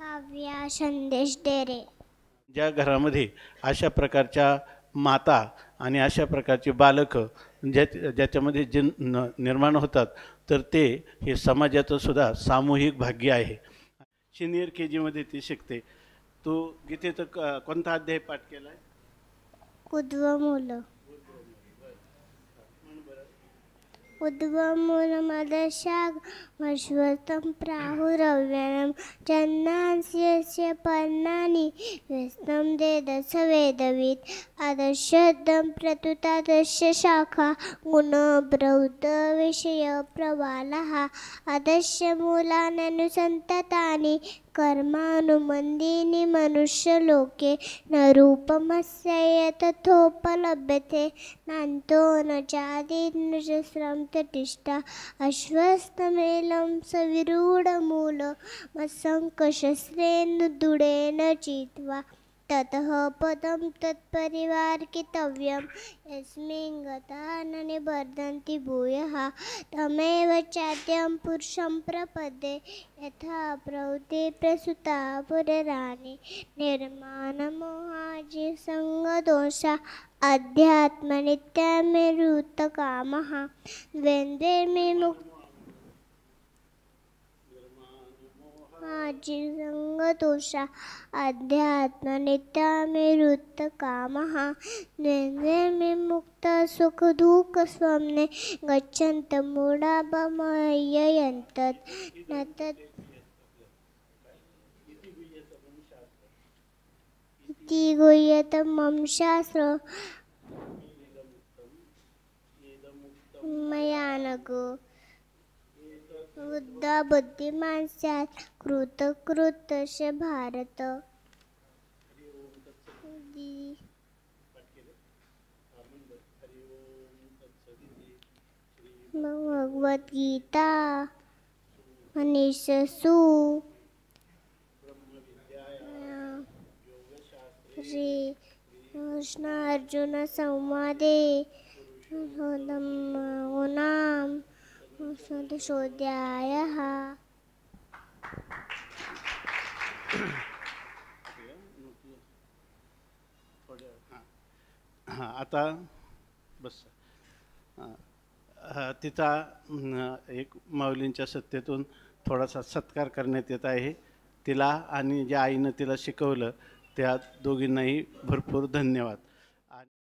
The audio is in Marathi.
काव्या संदेश डेरे. ज्या घरामध्ये अशा प्रकारच्या माता आणि अशा प्रकारची बालकं ज्याच्यामध्ये जे निर्माण होतात तर ते हे समाजाचं सुद्धा सामूहिक भाग्य आहे. सिनियर के जीमध्ये ती शिकते. तू गीतेचं कोणता अध्याय पाठ केला आहे? उद्वमूल. उद्वमूलमदशागमश्वतं प्राहुरव्ययं चन्नांस्यस्य पर्णानि व्यस्तं वेदस वेदवित् अदशब्दं प्रतुतादस्य शाखा गुणबृहद विषय प्रवालः अदस्य मूलान्यनुसन्ततानि कर्मानुमन्दीनि मनुष्यलोके न रूपमस्य यतथोपलभ्यते नान्तो न चादिर्न च स्रं तटिष्ठा अश्वत्थमेलं सविरूढमूलमशङ्खशस्त्रेण दूढेन चित्वा ततः पदं तत्परिवार्कितव्यं यस्मिन् गताः न निबध्नन्ति भूयः तमेव चाद्यं पुरुषं प्रपद्ये यथा प्रवृत्ति प्रसुता पुरराणि निर्माणमोहाजिसङ्गदोषा अध्यात्मनित्यमेरुतकामः द्वन्द्वैर्विमुक्ता जिसंगदोषा अध्यात्मनित्यमेरुतकामः द्वन्द्वैर्विमुक्ता सुखदुःखस्वप्ने गच्छन्तः मूढाभमय्ययन्तः न तत् इति गुह्यतमं शास्त्रं मया नघो बुद्धा बुद्धिमान स्यात् कृतकृत्यस्य भारत. भगवद्गीता मनीषसु श्री कृष्ण अर्जुन संवादे नाम संतोषोऽध्यायः. आता बस तिचा एक माऊलींच्या सत्तेतून थोडासा सत्कार करण्यात येत आहे. तिला आणि ज्या आईनं तिला शिकवलं त्या दोघींनाही भरपूर धन्यवाद.